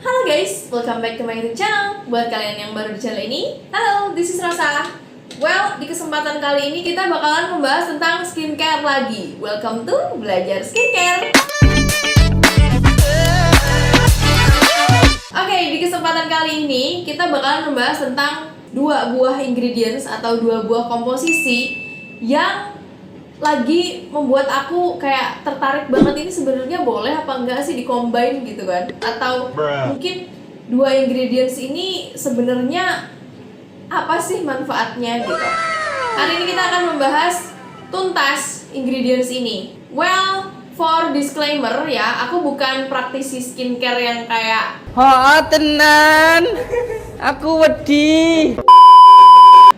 Halo guys, welcome back to my YouTube channel. Buat kalian yang baru di channel ini, halo, this is Rosa. Well, di kesempatan kali ini kita bakalan membahas tentang skincare lagi. Welcome to Belajar Skincare. Oke, di kesempatan kali ini kita bakalan membahas tentang dua buah ingredients atau dua buah komposisi yang lagi membuat aku kayak tertarik banget. Ini sebenarnya boleh apa enggak sih di-combine gitu kan? Atau mungkin dua ingredients ini sebenarnya apa sih manfaatnya gitu. Hari ini kita akan membahas tuntas ingredients ini. Well, for disclaimer ya, aku bukan praktisi skincare yang kayak tenan, aku wedi.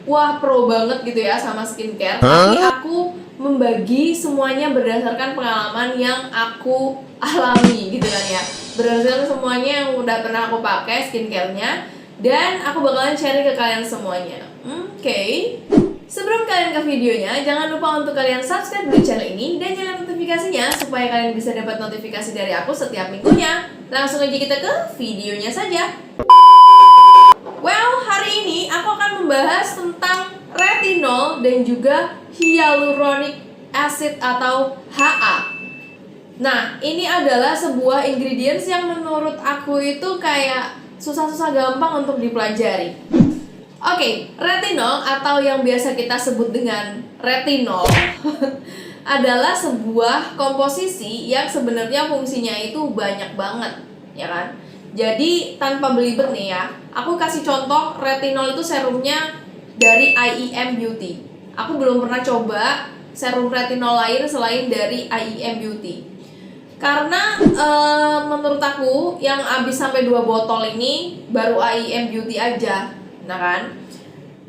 wah pro banget gitu ya sama skincare. Tapi aku membagi semuanya berdasarkan pengalaman yang aku alami gitu kan ya, berdasarkan semuanya yang udah pernah aku pakai skincare-nya, dan aku bakalan share ke kalian semuanya. Oke. Sebelum kalian ke videonya, jangan lupa untuk kalian subscribe dulu channel ini dan nyalain notifikasinya supaya kalian bisa dapat notifikasi dari aku setiap minggunya. Langsung aja kita ke videonya saja. Well, hari ini aku akan membahas tentang retinol dan juga hyaluronic acid atau HA. Nah, ini adalah sebuah ingredients yang menurut aku itu kayak susah-susah gampang untuk dipelajari. Oke, retinol atau yang biasa kita sebut dengan retinol adalah sebuah komposisi yang sebenarnya fungsinya itu banyak banget, ya kan? Jadi tanpa belibet nih ya, aku kasih contoh retinol itu serumnya dari IEM Beauty. Aku belum pernah coba serum retinol lain selain dari IEM Beauty. Karena menurut aku yang habis sampai 2 botol ini baru IEM Beauty aja. Nah kan,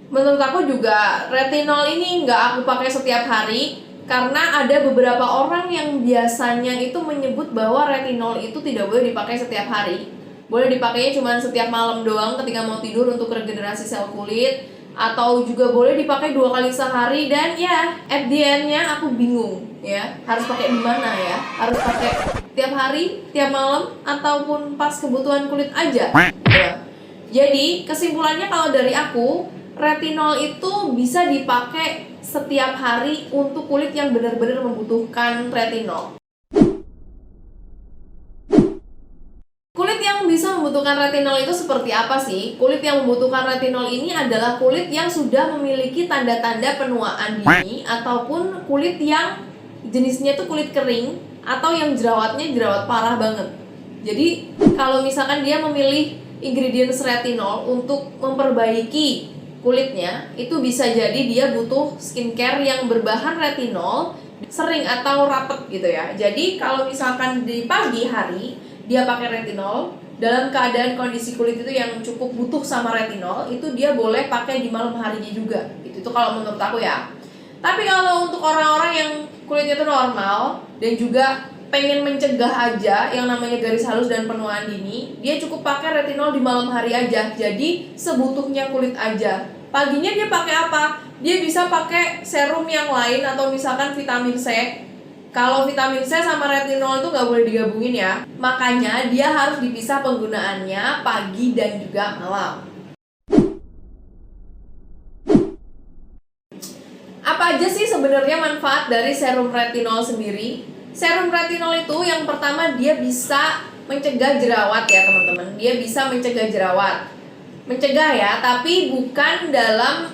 menurut aku juga retinol ini nggak aku pakai setiap hari. Karena ada beberapa orang yang biasanya itu menyebut bahwa retinol itu tidak boleh dipakai setiap hari. Boleh dipakainya cuma setiap malam doang ketika mau tidur untuk regenerasi sel kulit, atau juga boleh dipakai 2 kali sehari. Dan ya, at the end-nya aku bingung ya, harus pakai di mana ya? Harus pakai tiap hari, tiap malam, ataupun pas kebutuhan kulit aja ya. Jadi kesimpulannya kalau dari aku, retinol itu bisa dipakai setiap hari untuk kulit yang benar-benar membutuhkan retinol. Kulit yang bisa membutuhkan retinol itu seperti apa sih? Kulit yang membutuhkan retinol ini adalah kulit yang sudah memiliki tanda-tanda penuaan dini, ataupun kulit yang jenisnya itu kulit kering, atau yang jerawatnya jerawat parah banget. Jadi kalau misalkan dia memilih ingredients retinol untuk memperbaiki kulitnya, itu bisa jadi dia butuh skincare yang berbahan retinol sering atau rapet gitu ya. Jadi kalau misalkan di pagi hari dia pakai retinol dalam keadaan kondisi kulit itu yang cukup butuh sama retinol, itu dia boleh pakai di malam harinya juga. Itu kalau menurut aku ya. Tapi kalau untuk orang-orang yang kulitnya itu normal dan juga pengen mencegah aja yang namanya garis halus dan penuaan dini, dia cukup pakai retinol di malam hari aja. Jadi sebutuhnya kulit aja. Paginya dia pakai apa? Dia bisa pakai serum yang lain atau misalkan vitamin C. Kalau vitamin C sama retinol itu nggak boleh digabungin ya. Makanya dia harus dipisah penggunaannya pagi dan juga malam. Apa aja sih sebenarnya manfaat dari serum retinol sendiri? Serum retinol itu yang pertama dia bisa mencegah jerawat ya teman-teman. Dia bisa mencegah jerawat. Mencegah ya, tapi bukan dalam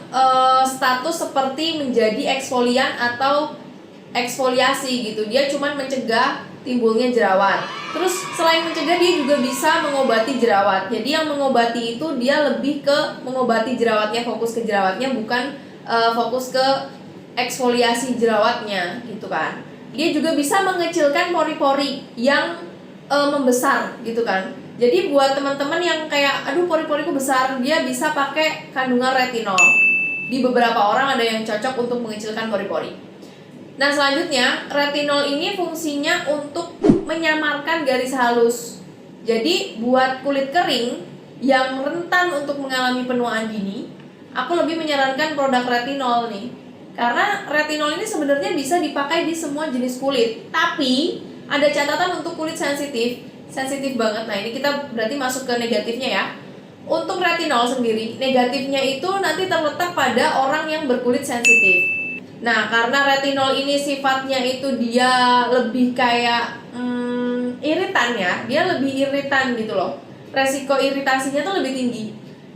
status seperti menjadi eksfolian atau eksfoliasi gitu. Dia cuma mencegah timbulnya jerawat. Terus selain mencegah, dia juga bisa mengobati jerawat. Jadi yang mengobati itu dia lebih ke mengobati jerawatnya, fokus ke jerawatnya, bukan fokus ke eksfoliasi jerawatnya gitu kan. Dia juga bisa mengecilkan pori-pori yang membesar gitu kan. Jadi buat teman-teman yang kayak aduh pori-poriku besar, dia bisa pakai kandungan retinol. Di beberapa orang ada yang cocok untuk mengecilkan pori-pori. Nah selanjutnya, retinol ini fungsinya untuk menyamarkan garis halus. Jadi buat kulit kering yang rentan untuk mengalami penuaan dini, aku lebih menyarankan produk retinol nih. Karena retinol ini sebenarnya bisa dipakai di semua jenis kulit. Tapi ada catatan untuk kulit sensitif. sensitif banget. Nah, ini kita berarti masuk ke negatifnya ya. Untuk retinol sendiri, negatifnya itu nanti terletak pada orang yang berkulit sensitif. Nah, karena retinol ini sifatnya itu dia lebih kayak iritan ya, dia lebih iritan gitu loh. Resiko iritasinya tuh lebih tinggi.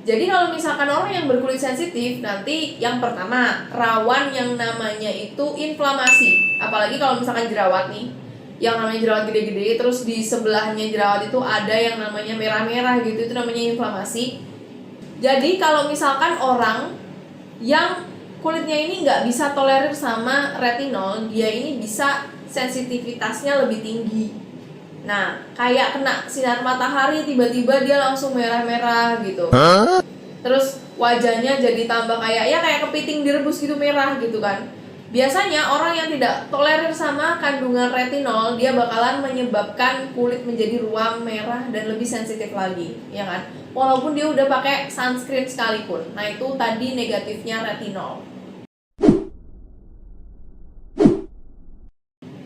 Jadi kalau misalkan orang yang berkulit sensitif, nanti yang pertama rawan yang namanya itu inflamasi. Apalagi kalau misalkan jerawat nih, yang namanya jerawat gede-gede, terus di sebelahnya jerawat itu ada yang namanya merah-merah gitu, itu namanya inflamasi. Jadi kalau misalkan orang yang kulitnya ini nggak bisa tolerir sama retinol, dia ini bisa sensitivitasnya lebih tinggi. Nah, kayak kena sinar matahari tiba-tiba dia langsung merah-merah gitu. Terus wajahnya jadi tambah kayak kepiting direbus gitu merah gitu kan. Biasanya orang yang tidak tolerir sama kandungan retinol, dia bakalan menyebabkan kulit menjadi ruam, merah, dan lebih sensitif lagi, ya kan? Walaupun dia udah pakai sunscreen sekalipun. Nah, itu tadi negatifnya retinol.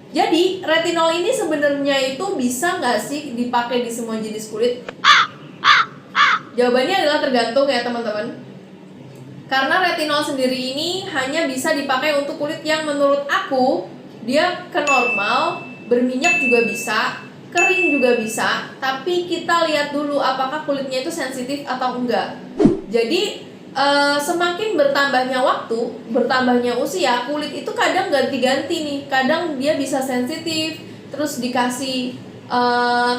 Jadi, retinol ini sebenarnya itu bisa nggak sih dipakai di semua jenis kulit? Jawabannya adalah tergantung ya teman-teman. Karena retinol sendiri ini hanya bisa dipakai untuk kulit yang menurut aku dia ke normal, berminyak juga bisa, kering juga bisa. Tapi kita lihat dulu apakah kulitnya itu sensitif atau enggak. Jadi semakin bertambahnya waktu, bertambahnya usia, kulit itu kadang ganti-ganti nih. Kadang dia bisa sensitif, terus dikasih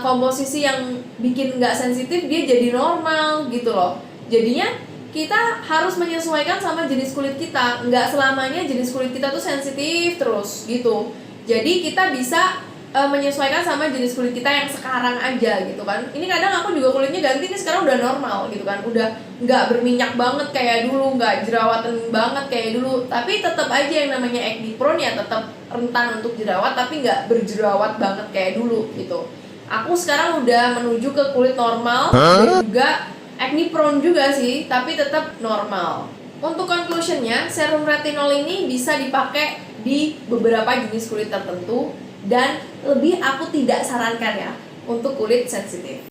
komposisi yang bikin nggak sensitif, dia jadi normal gitu loh. Jadinya kita harus menyesuaikan sama jenis kulit kita. Nggak selamanya jenis kulit kita tuh sensitif terus gitu. Jadi kita bisa menyesuaikan sama jenis kulit kita yang sekarang aja gitu kan. Ini kadang aku juga kulitnya ganti nih, sekarang udah normal gitu kan, udah nggak berminyak banget kayak dulu, nggak jerawatan banget kayak dulu, tapi tetap aja yang namanya acne prone ya tetap rentan untuk jerawat, tapi nggak berjerawat banget kayak dulu gitu. Aku sekarang udah menuju ke kulit normal dan juga acne prone juga sih, tapi tetap normal. Untuk conclusionnya, serum retinol ini bisa dipakai di beberapa jenis kulit tertentu, dan lebih aku tidak sarankan ya untuk kulit sensitif.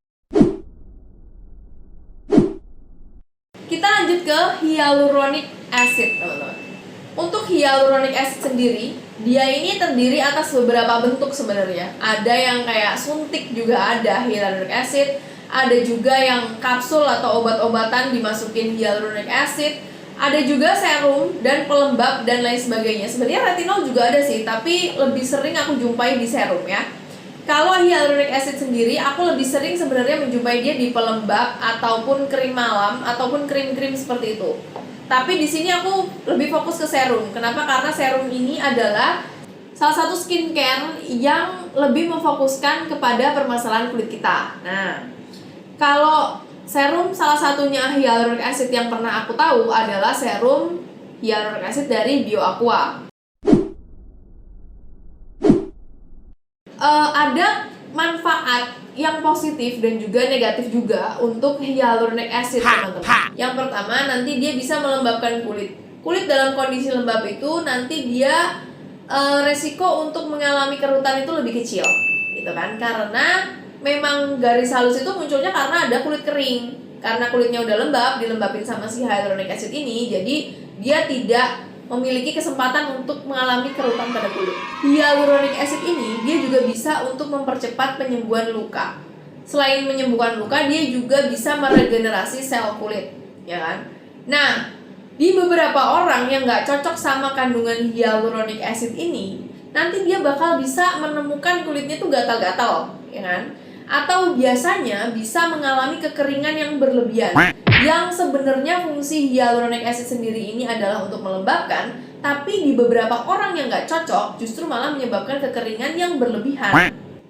Kita lanjut ke hyaluronic acid, teman-teman. Untuk hyaluronic acid sendiri, dia ini terdiri atas beberapa bentuk sebenarnya. Ada yang kayak suntik juga ada hyaluronic acid, ada juga yang kapsul atau obat-obatan dimasukin hyaluronic acid, ada juga serum dan pelembab dan lain sebagainya. Sebenarnya retinol juga ada sih, tapi lebih sering aku jumpai di serum ya. Kalau hyaluronic acid sendiri, aku lebih sering sebenarnya menjumpai dia di pelembab ataupun krim malam ataupun krim-krim seperti itu. Tapi di sini aku lebih fokus ke serum. Kenapa? Karena serum ini adalah salah satu skincare yang lebih memfokuskan kepada permasalahan kulit kita. Nah, kalau serum salah satunya hyaluronic acid yang pernah aku tahu adalah serum hyaluronic acid dari BioAqua. Ada manfaat yang positif dan juga negatif juga untuk hyaluronic acid, teman-teman. Yang pertama, nanti dia bisa melembabkan kulit. Kulit dalam kondisi lembab itu nanti dia resiko untuk mengalami kerutan itu lebih kecil, gitu kan? Karena memang garis halus itu munculnya karena ada kulit kering. Karena kulitnya udah lembab, dilembabin sama si hyaluronic acid ini, jadi dia tidak memiliki kesempatan untuk mengalami kerutan pada kulit. Hyaluronic acid ini dia juga bisa untuk mempercepat penyembuhan luka. Selain menyembuhkan luka, dia juga bisa meregenerasi sel kulit, ya kan? Nah, di beberapa orang yang nggak cocok sama kandungan hyaluronic acid ini, nanti dia bakal bisa menemukan kulitnya tuh gatal-gatal, ya kan? Atau biasanya bisa mengalami kekeringan yang berlebihan. Yang sebenarnya fungsi hyaluronic acid sendiri ini adalah untuk melembabkan, tapi di beberapa orang yang nggak cocok justru malah menyebabkan kekeringan yang berlebihan.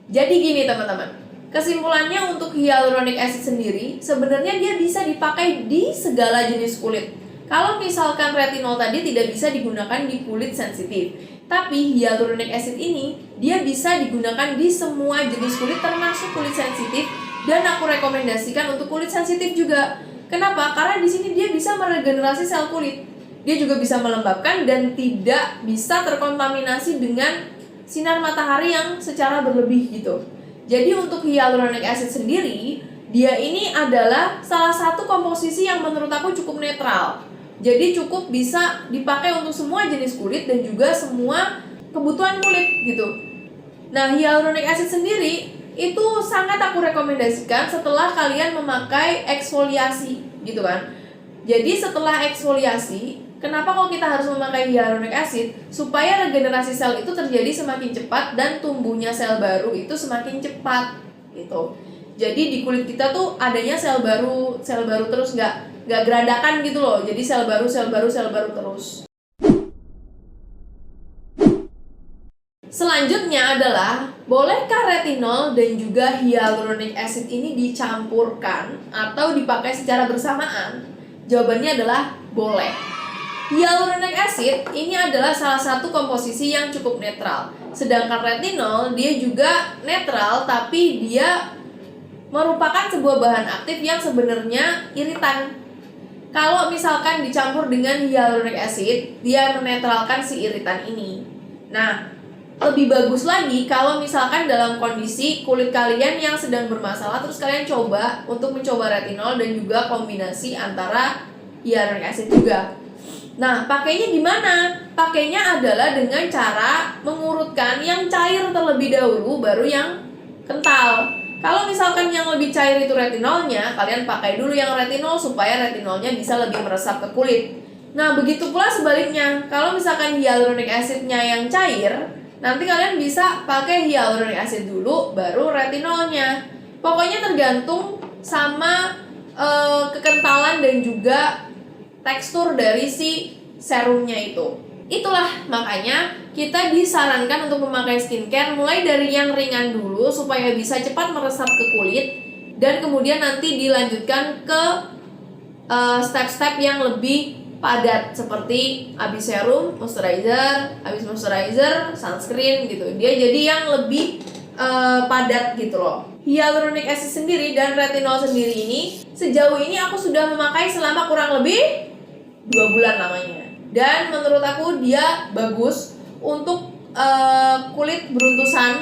Jadi gini teman-teman, kesimpulannya untuk hyaluronic acid sendiri sebenarnya dia bisa dipakai di segala jenis kulit. Kalau misalkan retinol tadi tidak bisa digunakan di kulit sensitif, tapi hyaluronic acid ini dia bisa digunakan di semua jenis kulit termasuk kulit sensitif, dan aku rekomendasikan untuk kulit sensitif juga. Kenapa? Karena di sini dia bisa meregenerasi sel kulit. Dia juga bisa melembabkan dan tidak bisa terkontaminasi dengan sinar matahari yang secara berlebih gitu. Jadi untuk hyaluronic acid sendiri, dia ini adalah salah satu komposisi yang menurut aku cukup netral. Jadi cukup bisa dipakai untuk semua jenis kulit dan juga semua kebutuhan kulit gitu. Nah, hyaluronic acid sendiri itu sangat aku rekomendasikan setelah kalian memakai eksfoliasi gitu kan. Jadi setelah eksfoliasi, kenapa kok kita harus memakai hyaluronic acid? Supaya regenerasi sel itu terjadi semakin cepat dan tumbuhnya sel baru itu semakin cepat gitu. Jadi di kulit kita tuh adanya sel baru terus, nggak geradakan gitu loh. Jadi sel baru terus. Selanjutnya adalah, bolehkah retinol dan juga hyaluronic acid ini dicampurkan atau dipakai secara bersamaan? Jawabannya adalah boleh. Hyaluronic acid ini adalah salah satu komposisi yang cukup netral. Sedangkan retinol dia juga netral, tapi dia merupakan sebuah bahan aktif yang sebenarnya iritan. Kalau misalkan dicampur dengan hyaluronic acid, dia menetralkan si iritan ini. Nah, lebih bagus lagi kalau misalkan dalam kondisi kulit kalian yang sedang bermasalah, terus kalian coba untuk mencoba retinol dan juga kombinasi antara hyaluronic acid juga. Nah, pakainya gimana? Pakainya adalah dengan cara mengurutkan yang cair terlebih dahulu, baru yang kental. Kalau misalkan yang lebih cair itu retinolnya, kalian pakai dulu yang retinol supaya retinolnya bisa lebih meresap ke kulit. Nah, begitu pula sebaliknya. Kalau misalkan hyaluronic acidnya yang cair, nanti kalian bisa pakai hyaluronic acid dulu, baru retinolnya. Pokoknya tergantung sama kekentalan dan juga tekstur dari si serumnya itu. Itulah makanya kita disarankan untuk memakai skincare mulai dari yang ringan dulu supaya bisa cepat meresap ke kulit, dan kemudian nanti dilanjutkan ke step-step yang lebih padat seperti habis serum, moisturizer, habis moisturizer, sunscreen gitu. Dia jadi yang lebih padat gitu loh. Hyaluronic acid sendiri dan retinol sendiri ini sejauh ini aku sudah memakai selama kurang lebih 2 bulan lamanya. Dan menurut aku dia bagus untuk kulit beruntusan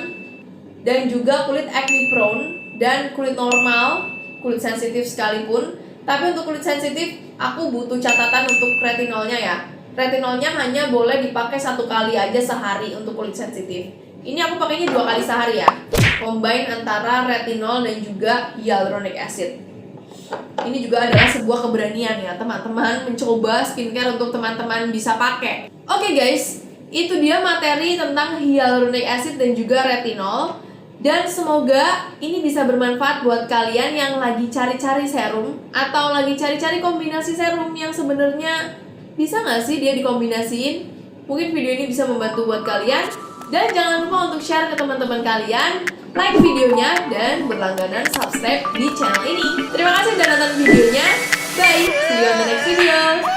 dan juga kulit acne prone dan kulit normal, kulit sensitif sekalipun. Tapi untuk kulit sensitif aku butuh catatan untuk retinolnya ya. Retinolnya hanya boleh dipakai 1 kali aja sehari untuk kulit sensitif. Ini aku pakainya 2 kali sehari ya. Combine antara retinol dan juga hyaluronic acid. Ini juga adalah sebuah keberanian ya teman-teman, mencoba skincare untuk teman-teman bisa pakai. Oke guys, itu dia materi tentang hyaluronic acid dan juga retinol. Dan semoga ini bisa bermanfaat buat kalian yang lagi cari-cari serum atau lagi cari-cari kombinasi serum yang sebenarnya bisa nggak sih dia dikombinasiin. Mungkin video ini bisa membantu buat kalian. Dan jangan lupa untuk share ke teman-teman kalian, like videonya, dan berlangganan subscribe di channel ini. Terima kasih sudah nonton videonya. Bye, see you on the next video.